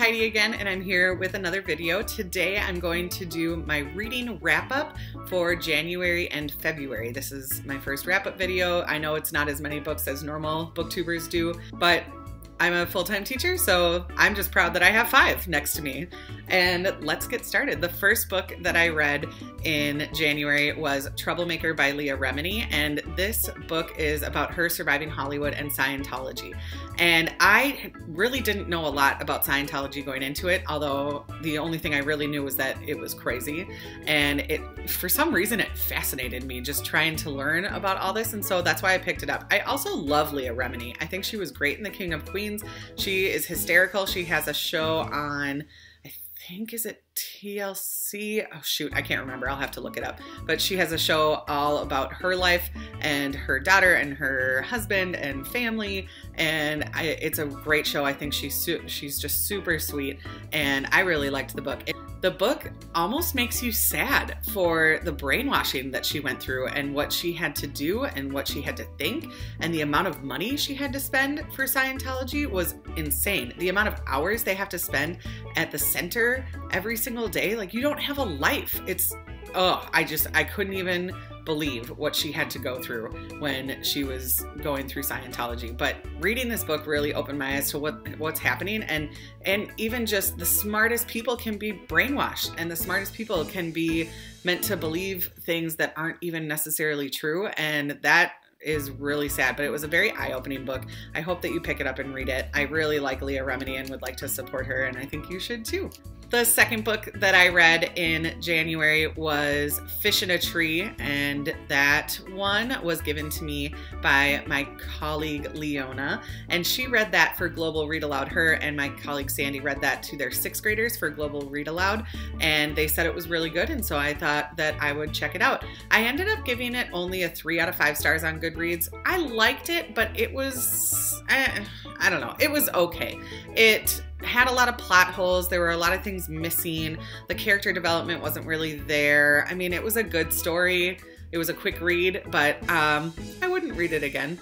Heidi again, and I'm here with another video. Today I'm going to do my reading wrap-up for January and February. This is my first wrap-up video. I know it's not as many books as normal booktubers do, but I'm a full-time teacher, so I'm just proud that I have 5 next to me. And let's get started. The first book that I read in January was Troublemaker by Leah Remini, and this book is about her surviving Hollywood and Scientology. And I really didn't know a lot about Scientology going into it, although the only thing I really knew was that it was crazy. And for some reason, it fascinated me just trying to learn about all this, and so that's why I picked it up. I also love Leah Remini. I think she was great in The King of Queens. She is hysterical. She has a show on, I think, is it TLC? Oh shoot, I can't remember. I'll have to look it up. But she has a show all about her life and her daughter and her husband and family, and it's a great show. I think she's just super sweet, and I really liked the book. The book almost makes you sad for the brainwashing that she went through and what she had to do and what she had to think, and the amount of money she had to spend for Scientology was insane. The amount of hours they have to spend at the center every single day, like, you don't have a life. It's, oh, I couldn't even believe what she had to go through when she was going through Scientology. But reading this book really opened my eyes to what's happening, and even just the smartest people can be brainwashed, and the smartest people can be meant to believe things that aren't even necessarily true, and that is really sad. But it was a very eye-opening book. I hope that you pick it up and read it. I really like Leah Remini and would like to support her, and I think you should too. The second book that I read in January was Fish in a Tree, and that one was given to me by my colleague Leona, and she read that for Global Read Aloud. Her and my colleague Sandy read that to their 6th graders for Global Read Aloud, and they said it was really good, and so I thought that I would check it out. I ended up giving it only a 3 out of 5 stars on Goodreads. I liked it, but it was, I don't know, it was okay. It had a lot of plot holes. There were a lot of things missing. The character development wasn't really there. I mean, it was a good story. It was a quick read, but I wouldn't read it again.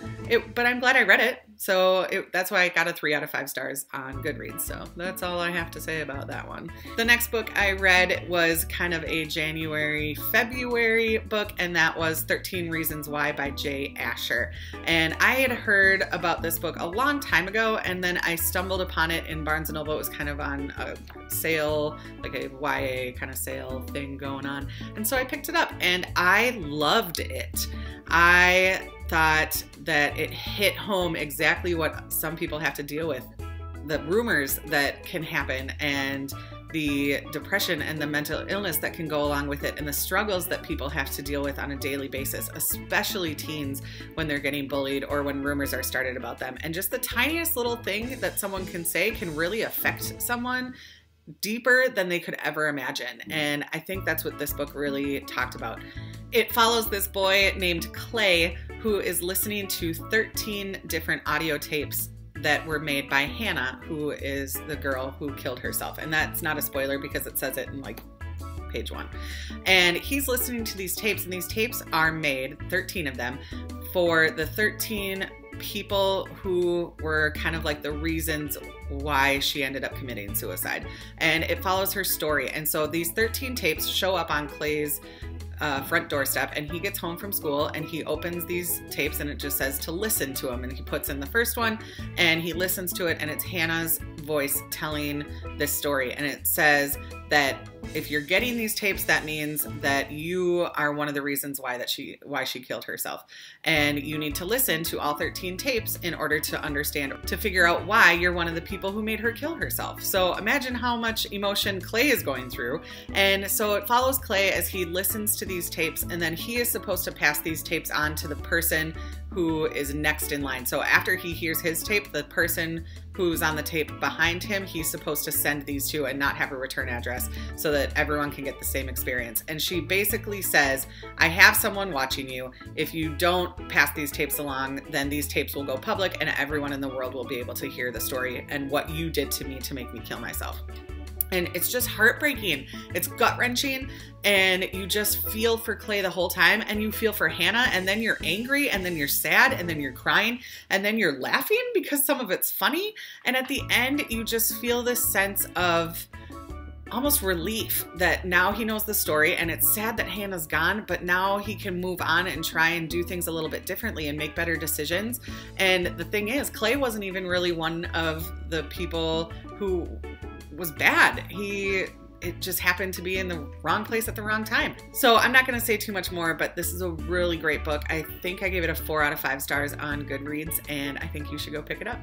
But I'm glad I read it. So that's why I got a 3 out of 5 stars on Goodreads. So that's all I have to say about that one. The next book I read was kind of a January, February book, and that was 13 Reasons Why by Jay Asher. And I had heard about this book a long time ago, and then I stumbled upon it in Barnes & Noble. It was kind of on a sale, like a YA kind of sale thing going on. And so I picked it up, and I loved it. I thought that it hit home exactly what some people have to deal with. The rumors that can happen, and the depression and the mental illness that can go along with it, and the struggles that people have to deal with on a daily basis, especially teens when they're getting bullied or when rumors are started about them. And just the tiniest little thing that someone can say can really affect someone deeper than they could ever imagine. And I think that's what this book really talked about. It follows this boy named Clay who is listening to 13 different audio tapes that were made by Hannah, who is the girl who killed herself. And that's not a spoiler because it says it in like page 1. And he's listening to these tapes, and these tapes are made, 13 of them, for the 13 people who were kind of like the reasons why she ended up committing suicide. And it follows her story. And so these 13 tapes show up on Clay's front doorstep, and he gets home from school and he opens these tapes, and it just says to listen to them, and he puts in the first one and he listens to it, and it's Hannah's voice telling this story. And it says that if you're getting these tapes, that means that you are one of the reasons why she killed herself, and you need to listen to all 13 tapes in order to understand, to figure out why you're one of the people who made her kill herself. So imagine how much emotion Clay is going through. And so it follows Clay as he listens to these tapes, and then he is supposed to pass these tapes on to the person who is next in line. So after he hears his tape, the person who's on the tape behind him, he's supposed to send these to and not have a return address so that everyone can get the same experience. And she basically says, I have someone watching you. If you don't pass these tapes along, then these tapes will go public and everyone in the world will be able to hear the story and what you did to me to make me kill myself. And it's just heartbreaking. It's gut-wrenching, and you just feel for Clay the whole time, and you feel for Hannah, and then you're angry, and then you're sad, and then you're crying, and then you're laughing because some of it's funny. And at the end, you just feel this sense of almost relief that now he knows the story, and it's sad that Hannah's gone, but now he can move on and try and do things a little bit differently and make better decisions. And the thing is, Clay wasn't even really one of the people who was bad. It just happened to be in the wrong place at the wrong time. So I'm not going to say too much more, but this is a really great book. I think I gave it a 4 out of 5 stars on Goodreads, and I think you should go pick it up.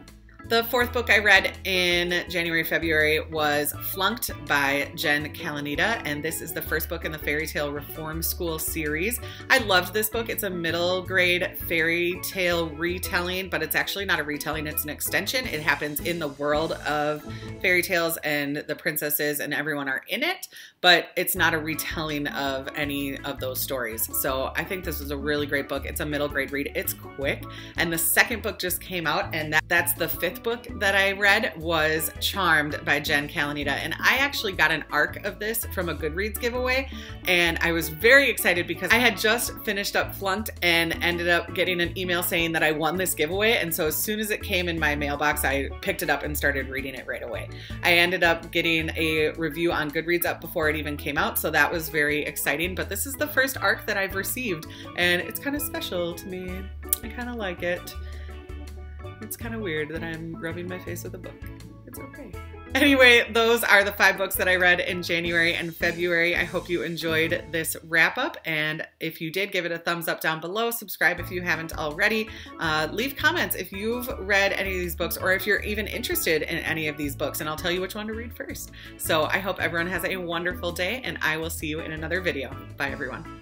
The fourth book I read in January, February was Flunked by Jen Kalanita, and this is the first book in the Fairy Tale Reform School series. I loved this book. It's a middle grade fairy tale retelling, but it's actually not a retelling, it's an extension. It happens in the world of fairy tales, and the princesses and everyone are in it, but it's not a retelling of any of those stories. So I think this is a really great book. It's a middle grade read. It's quick, and the second book just came out, and that's the fifth book that I read, was Charmed by Jen Kalanita. And I actually got an ARC of this from a Goodreads giveaway, and I was very excited because I had just finished up Flunked and ended up getting an email saying that I won this giveaway. And so as soon as it came in my mailbox, I picked it up and started reading it right away. I ended up getting a review on Goodreads up before it even came out, so that was very exciting. But this is the first ARC that I've received, and it's kind of special to me. I kind of like it. It's kind of weird that I'm rubbing my face with a book. It's okay. Anyway, those are the 5 books that I read in January and February. I hope you enjoyed this wrap up, and if you did, give it a thumbs up down below. Subscribe if you haven't already. Leave comments if you've read any of these books, or if you're even interested in any of these books, and I'll tell you which one to read first. So I hope everyone has a wonderful day, and I will see you in another video. Bye, everyone.